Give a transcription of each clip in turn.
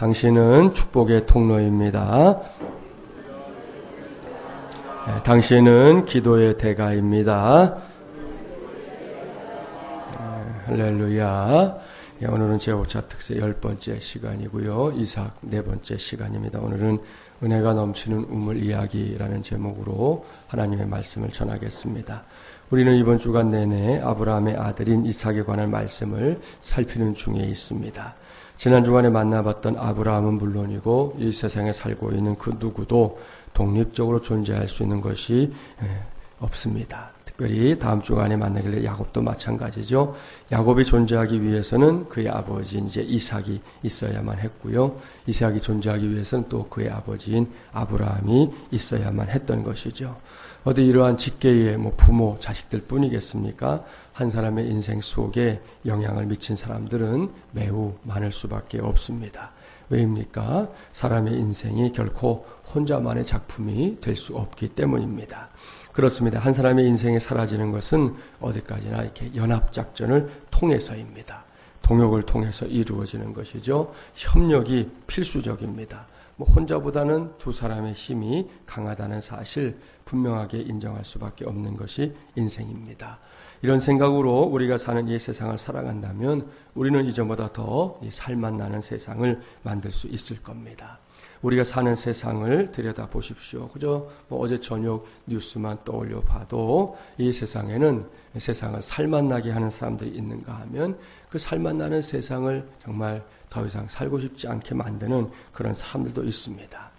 당신은 축복의 통로입니다. 당신은 기도의 대가입니다. 할렐루야. 오늘은 제5차 특세 10번째 시간이고요. 이삭 4번째 시간입니다. 오늘은 은혜가 넘치는 우물 이야기라는 제목으로 하나님의 말씀을 전하겠습니다. 우리는 이번 주간 내내 아브라함의 아들인 이삭에 관한 말씀을 살피는 중에 있습니다. 지난 주간에 만나봤던 아브라함은 물론이고 이 세상에 살고 있는 그 누구도 독립적으로 존재할 수 있는 것이 없습니다. 특별히 다음 주간에 만나길래 야곱도 마찬가지죠. 야곱이 존재하기 위해서는 그의 아버지인 이제 이삭이 있어야만 했고요. 이삭이 존재하기 위해서는 또 그의 아버지인 아브라함이 있어야만 했던 것이죠. 어디 이러한 직계의 부모, 자식들 뿐이겠습니까? 한 사람의 인생 속에 영향을 미친 사람들은 매우 많을 수밖에 없습니다. 왜입니까? 사람의 인생이 결코 혼자만의 작품이 될 수 없기 때문입니다. 그렇습니다. 한 사람의 인생이 사라지는 것은 어디까지나 이렇게 연합작전을 통해서입니다. 동역을 통해서 이루어지는 것이죠. 협력이 필수적입니다. 혼자보다는 두 사람의 힘이 강하다는 사실 분명하게 인정할 수밖에 없는 것이 인생입니다. 이런 생각으로 우리가 사는 이 세상을 살아간다면 우리는 이전보다 더 살맛 나는 세상을 만들 수 있을 겁니다. 우리가 사는 세상을 들여다보십시오. 그저 어제 저녁 뉴스만 떠올려 봐도 이 세상에는 세상을 살맛나게 하는 사람들이 있는가 하면 그 살맛나는 세상을 정말 더 이상 살고 싶지 않게 만드는 그런 사람들도 있습니다.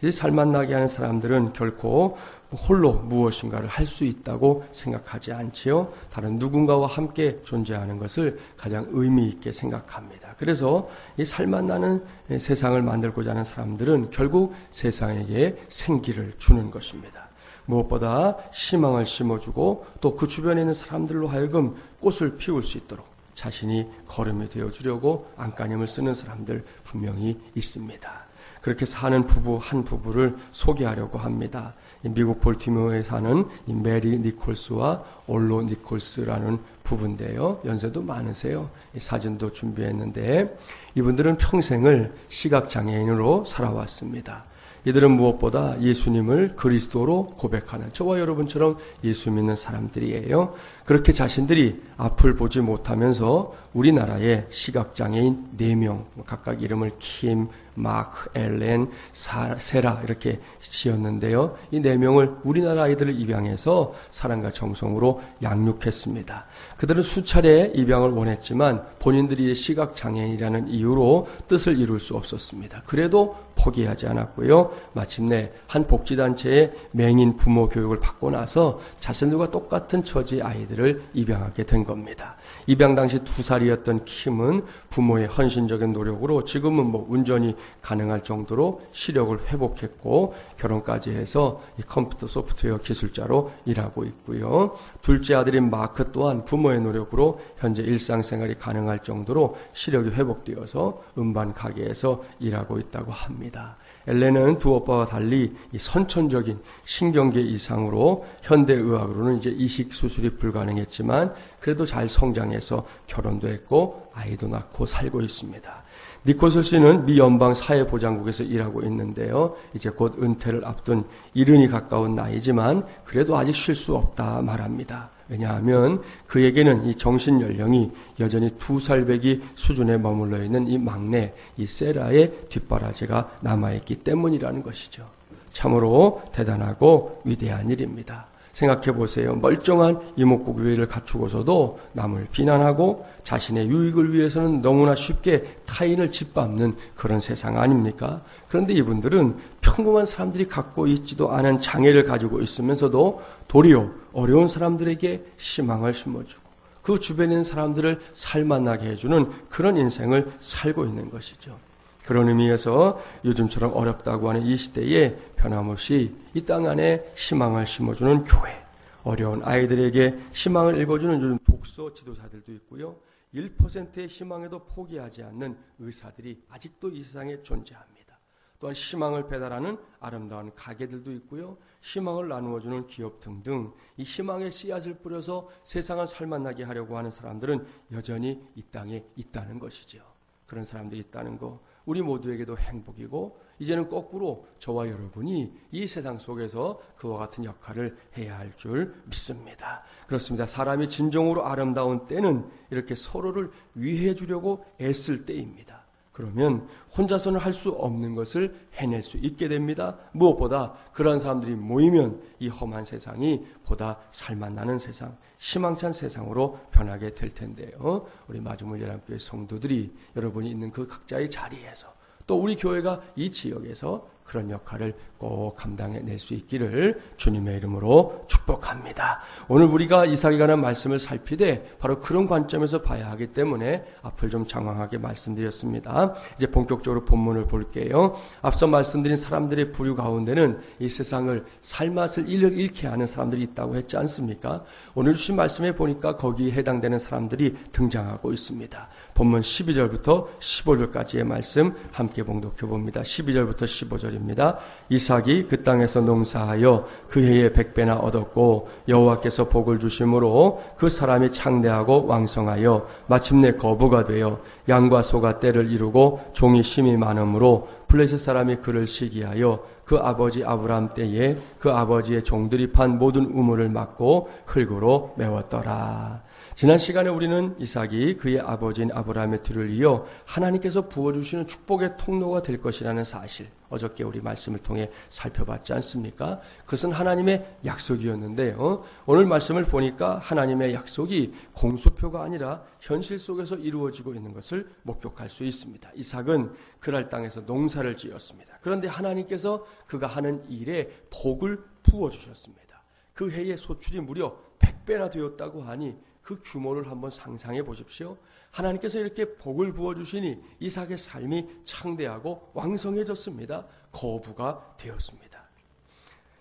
이 살맛나게 하는 사람들은 결코 홀로 무엇인가를 할 수 있다고 생각하지 않지요. 다른 누군가와 함께 존재하는 것을 가장 의미 있게 생각합니다. 그래서 이 살맛나는 세상을 만들고자 하는 사람들은 결국 세상에게 생기를 주는 것입니다. 무엇보다 희망을 심어주고 또 그 주변에 있는 사람들로 하여금 꽃을 피울 수 있도록 자신이 거름이 되어주려고 안간힘을 쓰는 사람들 분명히 있습니다. 그렇게 사는 한 부부를 소개하려고 합니다. 미국 볼티모어에 사는 메리 니콜스와 올로 니콜스라는 부부인데요. 연세도 많으세요. 사진도 준비했는데 이분들은 평생을 시각장애인으로 살아왔습니다. 이들은 무엇보다 예수님을 그리스도로 고백하는 저와 여러분처럼 예수 믿는 사람들이에요. 그렇게 자신들이 앞을 보지 못하면서 우리나라에 시각장애인 4명 각각 이름을 킴, 마크, 엘렌, 세라 이렇게 지었는데요. 이 4명을 우리나라 아이들을 입양해서 사랑과 정성으로 양육했습니다. 그들은 수차례 입양을 원했지만 본인들이 시각장애인이라는 이유로 뜻을 이룰 수 없었습니다. 그래도 포기하지 않았고요. 마침내 한 복지단체의 맹인 부모 교육을 받고 나서 자신들과 똑같은 처지의 아이들을 입양하게 된 겁니다. 입양 당시 2살이었던 킴은 부모의 헌신적인 노력으로 지금은 운전이 가능할 정도로 시력을 회복했고 결혼까지 해서 이 컴퓨터 소프트웨어 기술자로 일하고 있고요. 둘째 아들인 마크 또한 부모의 노력으로 현재 일상생활이 가능할 정도로 시력이 회복되어서 음반 가게에서 일하고 있다고 합니다. 엘렌은 두 오빠와 달리 이 선천적인 신경계 이상으로 현대의학으로는 이제 이식 수술이 불가능했지만 그래도 잘 성장해서 결혼도 했고 아이도 낳고 살고 있습니다. 니콜스 씨는 미 연방 사회보장국에서 일하고 있는데요. 이제 곧 은퇴를 앞둔 70이 가까운 나이지만 그래도 아직 쉴 수 없다 말합니다. 왜냐하면 그에게는 이 정신 연령이 여전히 2살배기 수준에 머물러 있는 이 막내 이 세라의 뒷바라지가 남아있기 때문이라는 것이죠. 참으로 대단하고 위대한 일입니다. 생각해 보세요. 멀쩡한 이목구비를 갖추고서도 남을 비난하고 자신의 유익을 위해서는 너무나 쉽게 타인을 짓밟는 그런 세상 아닙니까? 그런데 이분들은 평범한 사람들이 갖고 있지도 않은 장애를 가지고 있으면서도 도리어 어려운 사람들에게 희망을 심어주고 그 주변에 있는 사람들을 살만나게 해주는 그런 인생을 살고 있는 것이죠. 그런 의미에서 요즘처럼 어렵다고 하는 이 시대에 변함없이 이 땅 안에 희망을 심어주는 교회, 어려운 아이들에게 희망을 읽어주는 요즘 독서 지도사들도 있고요. 1%의 희망에도 포기하지 않는 의사들이 아직도 이 세상에 존재합니다. 또한 희망을 배달하는 아름다운 가게들도 있고요. 희망을 나누어주는 기업 등등 이 희망의 씨앗을 뿌려서 세상을 살만나게 하려고 하는 사람들은 여전히 이 땅에 있다는 것이죠. 그런 사람들이 있다는 거 우리 모두에게도 행복이고 이제는 거꾸로 저와 여러분이 이 세상 속에서 그와 같은 역할을 해야 할 줄 믿습니다. 그렇습니다. 사람이 진정으로 아름다운 때는 이렇게 서로를 위해 주려고 애쓸 때입니다. 그러면 혼자서는 할 수 없는 것을 해낼 수 있게 됩니다. 무엇보다 그런 사람들이 모이면 이 험한 세상이 보다 살맛나는 세상, 희망찬 세상으로 변하게 될 텐데요. 우리 마중물 연합교회 성도들이 여러분이 있는 그 각자의 자리에서 또 우리 교회가 이 지역에서 그런 역할을 꼭 감당해낼 수 있기를 주님의 이름으로 축복합니다. 오늘 우리가 이삭에 관한 말씀을 살피되 바로 그런 관점에서 봐야 하기 때문에 앞을 좀 장황하게 말씀드렸습니다. 이제 본격적으로 본문을 볼게요. 앞서 말씀드린 사람들의 부류 가운데는 이 세상을 살맛을 잃게 하는 사람들이 있다고 했지 않습니까? 오늘 주신 말씀에 보니까 거기에 해당되는 사람들이 등장하고 있습니다. 본문 12절부터 15절까지의 말씀 함께 봉독해 봅니다. 12절부터 15절입니다. 이삭이 그 땅에서 농사하여 그 해에 100배나 얻었고 여호와께서 복을 주심으로 그 사람이 창대하고 왕성하여 마침내 거부가 되어 양과 소가 떼를 이루고 종이 심이 많으므로 블레셋 사람이 그를 시기하여 그 아버지 아브람 때에 그 아버지의 종들이 판 모든 우물을 막고 흙으로 메웠더라. 지난 시간에 우리는 이삭이 그의 아버지인 아브라함의 뒤를 이어 하나님께서 부어주시는 축복의 통로가 될 것이라는 사실, 어저께 우리 말씀을 통해 살펴봤지 않습니까? 그것은 하나님의 약속이었는데요. 오늘 말씀을 보니까 하나님의 약속이 공수표가 아니라 현실 속에서 이루어지고 있는 것을 목격할 수 있습니다. 이삭은 그랄 땅에서 농사를 지었습니다. 그런데 하나님께서 그가 하는 일에 복을 부어주셨습니다. 그 해의 소출이 무려 100배나 되었다고 하니 그 규모를 한번 상상해 보십시오. 하나님께서 이렇게 복을 부어주시니 이삭의 삶이 창대하고 왕성해졌습니다. 거부가 되었습니다.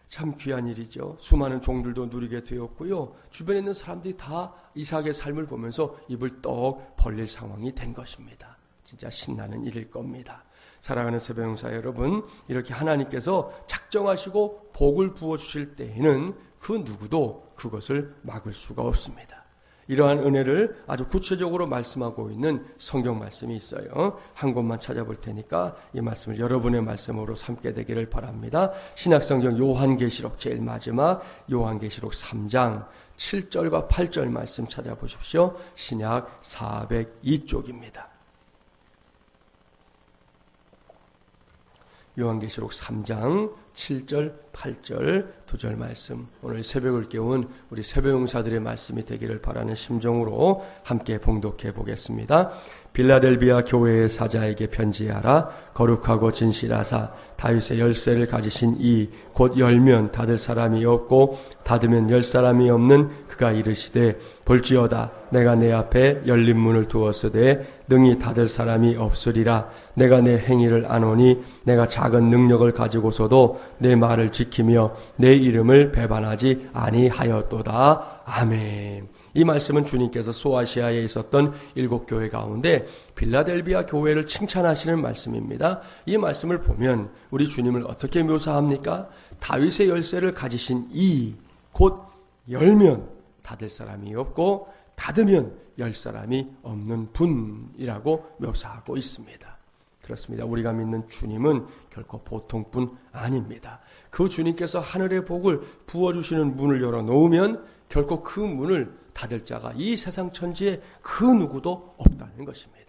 참 귀한 일이죠. 수많은 종들도 누리게 되었고요. 주변에 있는 사람들이 다 이삭의 삶을 보면서 입을 떡 벌릴 상황이 된 것입니다. 진짜 신나는 일일 겁니다. 사랑하는 새벽용사 여러분, 이렇게 하나님께서 작정하시고 복을 부어주실 때에는 그 누구도 그것을 막을 수가 없습니다. 이러한 은혜를 아주 구체적으로 말씀하고 있는 성경 말씀이 있어요. 한 곳만 찾아볼 테니까 이 말씀을 여러분의 말씀으로 삼게 되기를 바랍니다. 신약성경 요한계시록 제일 마지막 요한계시록 3장 7절과 8절 말씀 찾아보십시오. 신약 402쪽입니다. 요한계시록 3장 7절, 8절, 2절 말씀, 오늘 새벽을 깨운 우리 새벽용사들의 말씀이 되기를 바라는 심정으로 함께 봉독해 보겠습니다. 빌라델비아 교회의 사자에게 편지하라. 거룩하고 진실하사 다윗의 열쇠를 가지신 이 곧 열면 닫을 사람이 없고 닫으면 열 사람이 없는 그가 이르시되 볼지어다 내가 내 앞에 열린 문을 두었으되 능히 닫을 사람이 없으리라. 내가 내 행위를 아노니 내가 작은 능력을 가지고서도 내 말을 지키며 내 이름을 배반하지 아니하였도다. 아멘. 이 말씀은 주님께서 소아시아에 있었던 7교회 가운데 빌라델비아 교회를 칭찬하시는 말씀입니다. 이 말씀을 보면 우리 주님을 어떻게 묘사합니까? 다윗의 열쇠를 가지신 이 곧 열면 닫을 사람이 없고 닫으면 열 사람이 없는 분이라고 묘사하고 있습니다. 그렇습니다. 우리가 믿는 주님은 결코 보통 분 아닙니다. 그 주님께서 하늘의 복을 부어주시는 문을 열어놓으면 결코 그 문을 닫을 자가 이 세상 천지에 그 누구도 없다는 것입니다.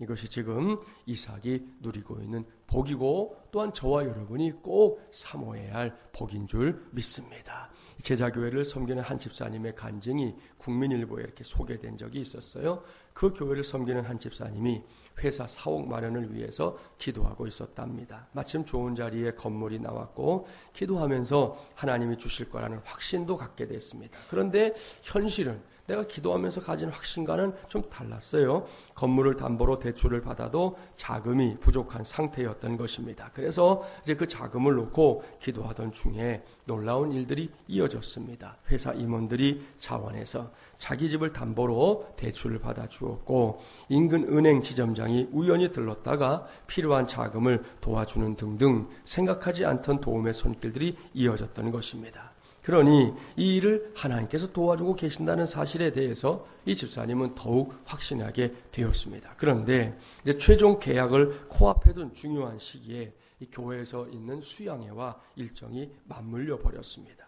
이것이 지금 이삭이 누리고 있는 복이고 또한 저와 여러분이 꼭 사모해야 할 복인 줄 믿습니다. 제자교회를 섬기는 한 집사님의 간증이 국민일보에 이렇게 소개된 적이 있었어요. 그 교회를 섬기는 한 집사님이 회사 사옥 마련을 위해서 기도하고 있었답니다. 마침 좋은 자리에 건물이 나왔고 기도하면서 하나님이 주실 거라는 확신도 갖게 됐습니다. 그런데 현실은 내가 기도하면서 가진 확신과는 좀 달랐어요. 건물을 담보로 대출을 받아도 자금이 부족한 상태였던 것입니다. 그래서 이제 그 자금을 놓고 기도하던 중에 놀라운 일들이 이어졌습니다. 회사 임원들이 자원해서 자기 집을 담보로 대출을 받아 주었고 인근 은행 지점장이 우연히 들렀다가 필요한 자금을 도와주는 등등 생각하지 않던 도움의 손길들이 이어졌던 것입니다. 그러니 이 일을 하나님께서 도와주고 계신다는 사실에 대해서 이 집사님은 더욱 확신하게 되었습니다. 그런데 이제 최종 계약을 코앞에 둔 중요한 시기에 이 교회에서 있는 수양회와 일정이 맞물려 버렸습니다.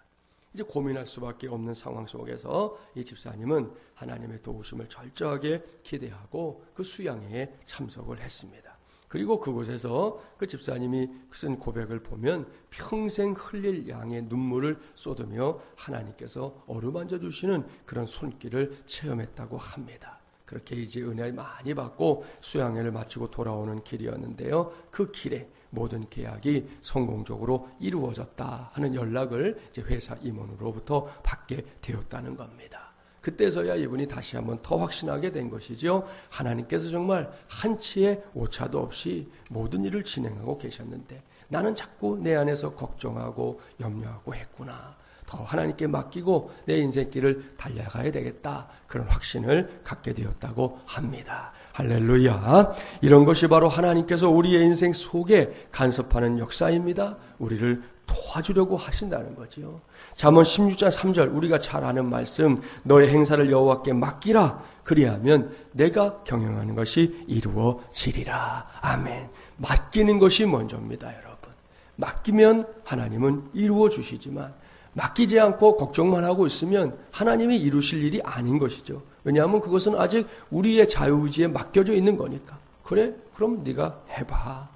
이제 고민할 수밖에 없는 상황 속에서 이 집사님은 하나님의 도우심을 철저하게 기대하고 그 수양회에 참석을 했습니다. 그리고 그곳에서 그 집사님이 쓴 고백을 보면 평생 흘릴 양의 눈물을 쏟으며 하나님께서 어루만져 주시는 그런 손길을 체험했다고 합니다. 그렇게 이제 은혜 많이 받고 수양회를 마치고 돌아오는 길이었는데요. 그 길에 모든 계약이 성공적으로 이루어졌다 하는 연락을 이제 회사 임원으로부터 받게 되었다는 겁니다. 그때서야 이분이 다시 한번 더 확신하게 된 것이죠. 하나님께서 정말 한치의 오차도 없이 모든 일을 진행하고 계셨는데 나는 자꾸 내 안에서 걱정하고 염려하고 했구나. 더 하나님께 맡기고 내 인생길을 달려가야 되겠다. 그런 확신을 갖게 되었다고 합니다. 할렐루야. 이런 것이 바로 하나님께서 우리의 인생 속에 간섭하는 역사입니다. 우리를 도와주려고 하신다는 거죠. 잠언 16장 3절 우리가 잘 아는 말씀, 너의 행사를 여호와께 맡기라. 그리하면 내가 경영하는 것이 이루어지리라. 아멘. 맡기는 것이 먼저입니다, 여러분. 맡기면 하나님은 이루어 주시지만 맡기지 않고 걱정만 하고 있으면 하나님이 이루실 일이 아닌 것이죠. 왜냐하면 그것은 아직 우리의 자유의지에 맡겨져 있는 거니까. 그래? 그럼 네가 해봐.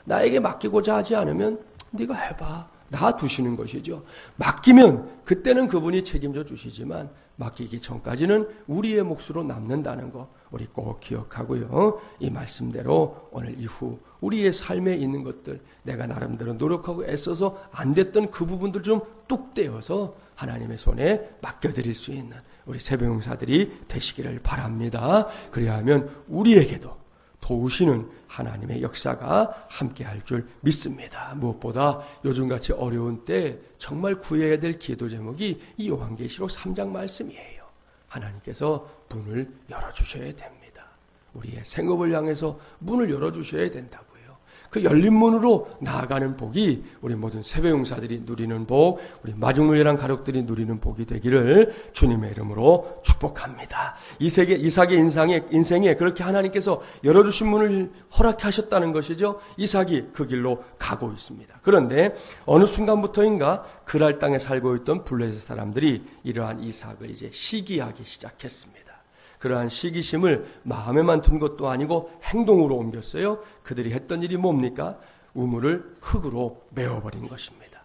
나에게 맡기고자 하지 않으면 네가 해봐. 놔두시는 것이죠. 맡기면 그때는 그분이 책임져 주시지만 맡기기 전까지는 우리의 몫으로 남는다는 거 우리 꼭 기억하고요. 이 말씀대로 오늘 이후 우리의 삶에 있는 것들 내가 나름대로 노력하고 애써서 안 됐던 그 부분들 좀 뚝 떼어서 하나님의 손에 맡겨드릴 수 있는 우리 새벽용사들이 되시기를 바랍니다. 그리하면 우리에게도 도우시는 하나님의 역사가 함께할 줄 믿습니다. 무엇보다 요즘같이 어려운 때 정말 구해야 될 기도 제목이 이 요한계시록 3장 말씀이에요. 하나님께서 문을 열어주셔야 됩니다. 우리의 생업을 향해서 문을 열어주셔야 된다고요. 그 열린 문으로 나아가는 복이 우리 모든 세배용사들이 누리는 복, 우리 마중물이란 가족들이 누리는 복이 되기를 주님의 이름으로 축복합니다. 이삭의 인생에 그렇게 하나님께서 열어주신 문을 허락하셨다는 것이죠. 이삭이 그 길로 가고 있습니다. 그런데 어느 순간부터인가 그랄 땅에 살고 있던 블레셋 사람들이 이러한 이삭을 이제 시기하기 시작했습니다. 그러한 시기심을 마음에만 둔 것도 아니고 행동으로 옮겼어요. 그들이 했던 일이 뭡니까? 우물을 흙으로 메워버린 것입니다.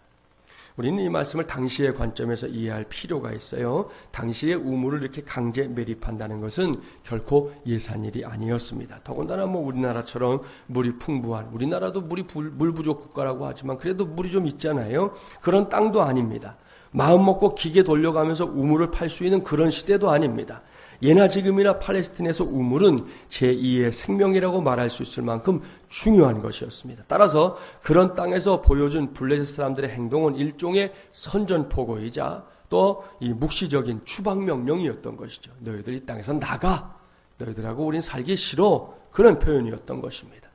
우리는 이 말씀을 당시의 관점에서 이해할 필요가 있어요. 당시에 우물을 이렇게 강제 매립한다는 것은 결코 예산 일이 아니었습니다. 더군다나 우리나라처럼 물이 풍부한, 우리나라도 물 부족 국가라고 하지만 그래도 물이 좀 있잖아요. 그런 땅도 아닙니다. 마음 먹고 기계 돌려가면서 우물을 팔 수 있는 그런 시대도 아닙니다. 예나 지금이나 팔레스틴에서 우물은 제2의 생명이라고 말할 수 있을 만큼 중요한 것이었습니다. 따라서 그런 땅에서 보여준 블레셋 사람들의 행동은 일종의 선전포고이자 또 이 묵시적인 추방명령이었던 것이죠. 너희들 이 땅에서 나가. 너희들하고 우린 살기 싫어. 그런 표현이었던 것입니다.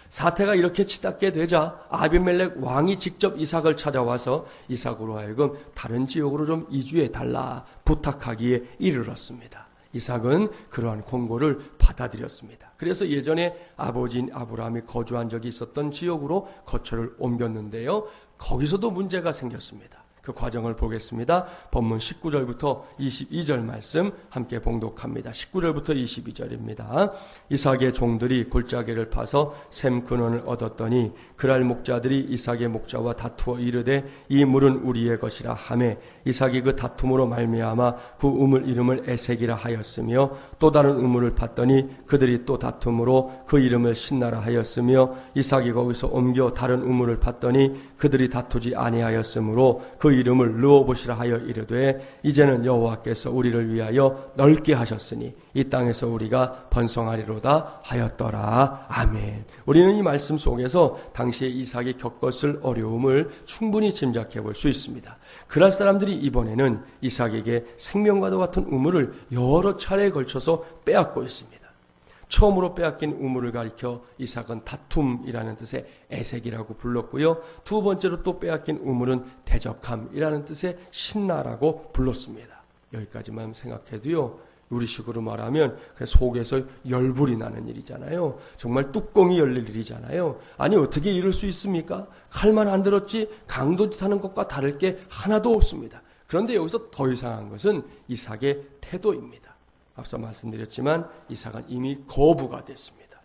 사태가 이렇게 치닫게 되자 아비멜렉 왕이 직접 이삭을 찾아와서 이삭으로 하여금 다른 지역으로 좀 이주해달라 부탁하기에 이르렀습니다. 이삭은 그러한 공고를 받아들였습니다. 그래서 예전에 아버지인 아브라함이 거주한 적이 있었던 지역으로 거처를 옮겼는데요. 거기서도 문제가 생겼습니다. 그 과정을 보겠습니다. 본문 19절부터 22절 말씀 함께 봉독합니다. 19절부터 22절입니다. 이삭의 종들이 골짜기를 파서 샘 근원을 얻었더니 그랄 목자들이 이삭의 목자와 다투어 이르되 이 물은 우리의 것이라 하매 이삭이 그 다툼으로 말미암아 그 우물 이름을 에색이라 하였으며 또 다른 우물을 팠더니 그들이 또 다툼으로 그 이름을 신나라 하였으며 이삭이 거기서 옮겨 다른 우물을 팠더니 그들이 다투지 아니하였으므로 그 이름을 르호봇이라 하여 이르되 이제는 여호와께서 우리를 위하여 넓게 하셨으니 이 땅에서 우리가 번성하리로다 하였더라. 아멘. 우리는 이 말씀 속에서 당시에 이삭이 겪었을 어려움을 충분히 짐작해 볼 수 있습니다. 그랄 사람들이 이번에는 이삭에게 생명과도 같은 우물을 여러 차례에 걸쳐서 빼앗고 있습니다. 처음으로 빼앗긴 우물을 가리켜 이삭은 다툼이라는 뜻의 에색이라고 불렀고요. 두 번째로 또 빼앗긴 우물은 대적함이라는 뜻의 신나라고 불렀습니다. 여기까지만 생각해도요, 우리식으로 말하면 속에서 열불이 나는 일이잖아요. 정말 뚜껑이 열릴 일이잖아요. 아니 어떻게 이럴 수 있습니까? 칼만 안 들었지 강도짓 하는 것과 다를 게 하나도 없습니다. 그런데 여기서 더 이상한 것은 이삭의 태도입니다. 앞서 말씀드렸지만 이삭은 이미 거부가 됐습니다.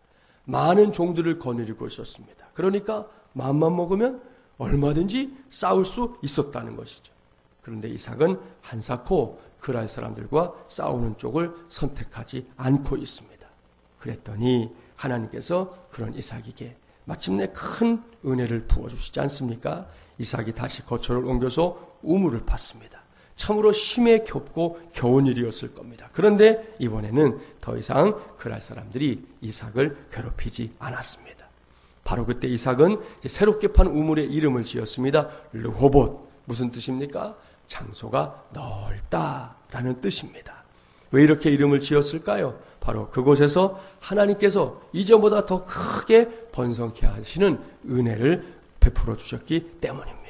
많은 종들을 거느리고 있었습니다. 그러니까 마음만 먹으면 얼마든지 싸울 수 있었다는 것이죠. 그런데 이삭은 한사코 그랄 사람들과 싸우는 쪽을 선택하지 않고 있습니다. 그랬더니 하나님께서 그런 이삭에게 마침내 큰 은혜를 부어주시지 않습니까? 이삭이 다시 거처를 옮겨서 우물을 팠습니다. 참으로 힘에 겹고 겨운 일이었을 겁니다. 그런데 이번에는 더 이상 그랄 사람들이 이삭을 괴롭히지 않았습니다. 바로 그때 이삭은 새롭게 판 우물의 이름을 지었습니다. 르호봇. 무슨 뜻입니까? 장소가 넓다라는 뜻입니다. 왜 이렇게 이름을 지었을까요? 바로 그곳에서 하나님께서 이전보다 더 크게 번성케 하시는 은혜를 베풀어 주셨기 때문입니다.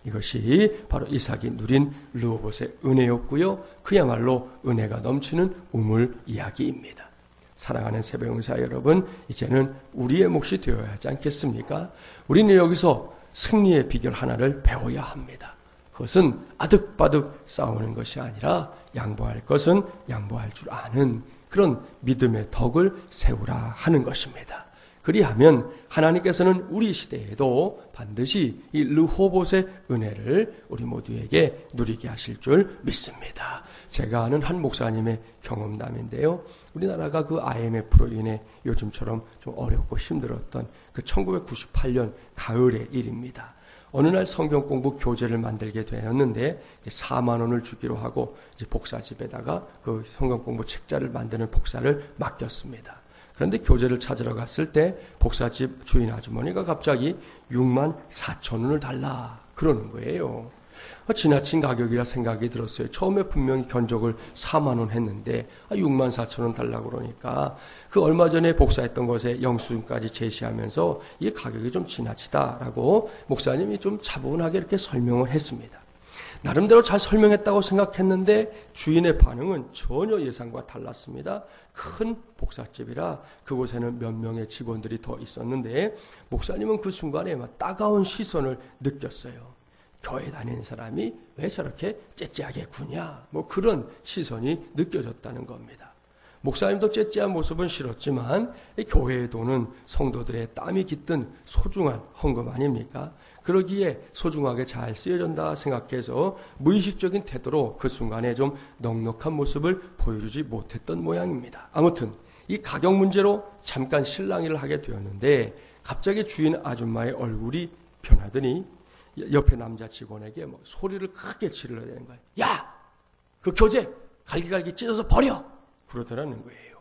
이것이 바로 이삭이 누린 르호봇의 은혜였고요. 그야말로 은혜가 넘치는 우물 이야기입니다. 사랑하는 새벽응사 여러분, 이제는 우리의 몫이 되어야 하지 않겠습니까? 우리는 여기서 승리의 비결 하나를 배워야 합니다. 그것은 아득바득 싸우는 것이 아니라 양보할 것은 양보할 줄 아는 그런 믿음의 덕을 세우라 하는 것입니다. 그리하면 하나님께서는 우리 시대에도 반드시 이 르호봇의 은혜를 우리 모두에게 누리게 하실 줄 믿습니다. 제가 아는 한 목사님의 경험담인데요. 우리나라가 그 IMF로 인해 요즘처럼 좀 어렵고 힘들었던 그 1998년 가을의 일입니다. 어느 날 성경 공부 교재를 만들게 되었는데 4만 원을 주기로 하고 이제 복사집에다가 그 성경 공부 책자를 만드는 복사를 맡겼습니다. 그런데 교재를 찾으러 갔을 때 복사집 주인 아주머니가 갑자기 6만 4천 원을 달라 그러는 거예요. 지나친 가격이라 생각이 들었어요. 처음에 분명히 견적을 4만 원 했는데 6만 4천 원 달라고 그러니까 그 얼마 전에 복사했던 것에 영수증까지 제시하면서 이 가격이 좀 지나치다라고 목사님이 좀 차분하게 이렇게 설명을 했습니다. 나름대로 잘 설명했다고 생각했는데 주인의 반응은 전혀 예상과 달랐습니다. 큰 복사집이라 그곳에는 몇 명의 직원들이 더 있었는데 목사님은 그 순간에 막 따가운 시선을 느꼈어요. 교회 다니는 사람이 왜 저렇게 째째하게 구냐? 뭐 그런 시선이 느껴졌다는 겁니다. 목사님도 째째한 모습은 싫었지만 교회의 돈은 성도들의 땀이 깃든 소중한 헌금 아닙니까? 그러기에 소중하게 잘 쓰여진다 생각해서 무의식적인 태도로 그 순간에 좀 넉넉한 모습을 보여주지 못했던 모양입니다. 아무튼 이 가격 문제로 잠깐 실랑이를 하게 되었는데 갑자기 주인 아줌마의 얼굴이 변하더니 옆에 남자 직원에게 뭐 소리를 크게 지르려 되는 거예요. 야! 그 교재 갈기갈기 찢어서 버려! 그러더라는 거예요.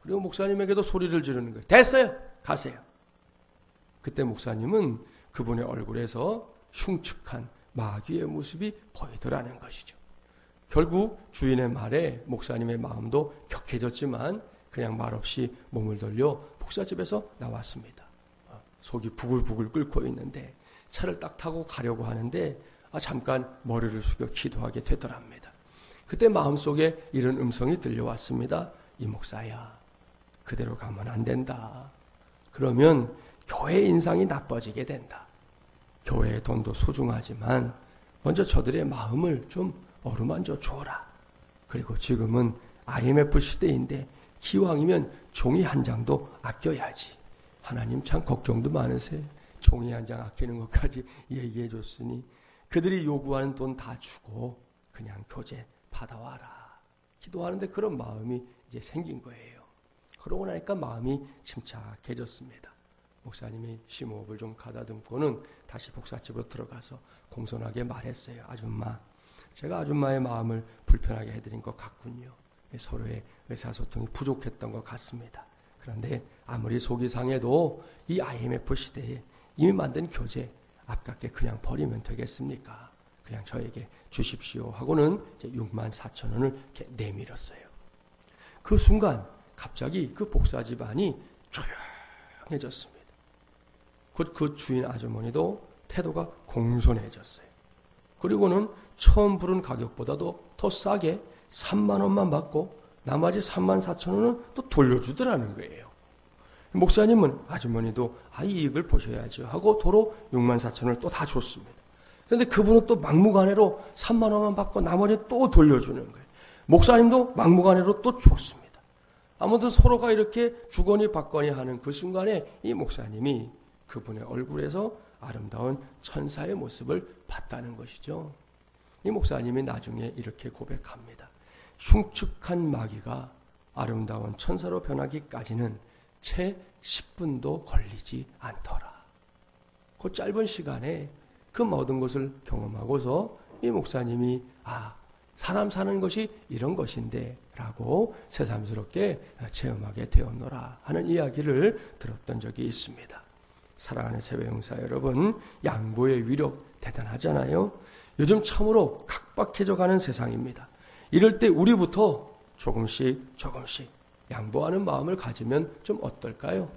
그리고 목사님에게도 소리를 지르는 거예요. 됐어요! 가세요. 그때 목사님은 그분의 얼굴에서 흉측한 마귀의 모습이 보이더라는 것이죠. 결국 주인의 말에 목사님의 마음도 격해졌지만 그냥 말없이 몸을 돌려 복사집에서 나왔습니다. 속이 부글부글 끓고 있는데 차를 딱 타고 가려고 하는데 잠깐 머리를 숙여 기도하게 되더랍니다. 그때 마음속에 이런 음성이 들려왔습니다. 이 목사야, 그대로 가면 안 된다. 그러면 교회 인상이 나빠지게 된다. 교회의 돈도 소중하지만 먼저 저들의 마음을 좀 어루만져 주어라. 그리고 지금은 IMF 시대인데 기왕이면 종이 한 장도 아껴야지. 하나님 참 걱정도 많으세요. 종이 한 장 아끼는 것까지 얘기해 줬으니 그들이 요구하는 돈 다 주고 그냥 교재 받아와라. 기도하는데 그런 마음이 이제 생긴 거예요. 그러고 나니까 마음이 침착해졌습니다. 목사님이 심호흡을 좀 가다듬고는 다시 복사집으로 들어가서 공손하게 말했어요. 아줌마, 제가 아줌마의 마음을 불편하게 해드린 것 같군요. 서로의 의사소통이 부족했던 것 같습니다. 그런데 아무리 속이 상해도 이 IMF 시대에 이미 만든 교재 아깝게 그냥 버리면 되겠습니까? 그냥 저에게 주십시오 하고는 이제 6만 4천 원을 이렇게 내밀었어요. 그 순간 갑자기 그 복사 집안이 조용해졌습니다. 곧 그 주인 아주머니도 태도가 공손해졌어요. 그리고는 처음 부른 가격보다도 더 싸게 3만 원만 받고 나머지 3만 4천 원은 또 돌려주더라는 거예요. 목사님은 아주머니도 이익을 보셔야죠 하고 도로 6만 4천 원을 또 다 줬습니다. 그런데 그분은 또 막무가내로 3만 원만 받고 나머지 또 돌려주는 거예요. 목사님도 막무가내로 또 줬습니다. 아무튼 서로가 이렇게 주거니 받거니 하는 그 순간에 이 목사님이 그분의 얼굴에서 아름다운 천사의 모습을 봤다는 것이죠. 이 목사님이 나중에 이렇게 고백합니다. 흉측한 마귀가 아름다운 천사로 변하기까지는 채 10분도 걸리지 않더라. 그 짧은 시간에 그 모든 것을 경험하고서 이 목사님이 사람 사는 것이 이런 것인데 라고 새삼스럽게 체험하게 되었노라 하는 이야기를 들었던 적이 있습니다. 사랑하는 세배용사 여러분, 양보의 위력 대단하잖아요. 요즘 참으로 각박해져가는 세상입니다. 이럴 때 우리부터 조금씩 양보하는 마음을 가지면 좀 어떨까요?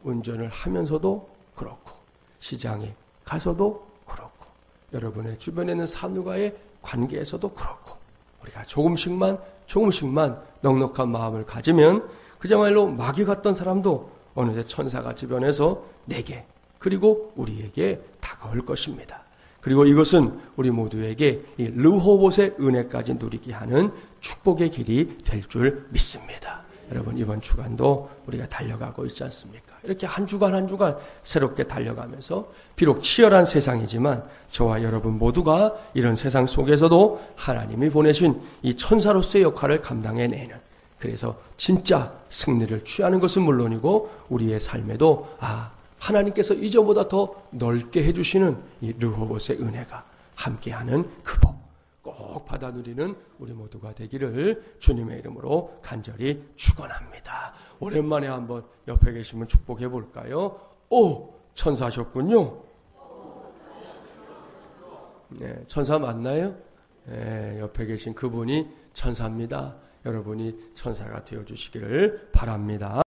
운전을 하면서도 그렇고 시장에 가서도 그렇고 여러분의 주변에 있는 사람들과의 관계에서도 그렇고 우리가 조금씩만 넉넉한 마음을 가지면 그야말로 마귀 같던 사람도 어느새 천사가 주변에서 내게 그리고 우리에게 다가올 것입니다. 그리고 이것은 우리 모두에게 이 르호봇의 은혜까지 누리게 하는 축복의 길이 될 줄 믿습니다. 여러분 이번 주간도 우리가 달려가고 있지 않습니까? 이렇게 한 주간 새롭게 달려가면서 비록 치열한 세상이지만 저와 여러분 모두가 이런 세상 속에서도 하나님이 보내신 이 천사로서의 역할을 감당해내는, 그래서 진짜 승리를 취하는 것은 물론이고 우리의 삶에도 하나님께서 이전보다 더 넓게 해주시는 이 르호봇의 은혜가 함께하는 그 복 꼭 받아 누리는 우리 모두가 되기를 주님의 이름으로 간절히 축원합니다. 오랜만에 한번 옆에 계시면 축복해 볼까요? 천사셨군요. 네, 천사 맞나요? 네, 옆에 계신 그분이 천사입니다. 여러분이 천사가 되어주시기를 바랍니다.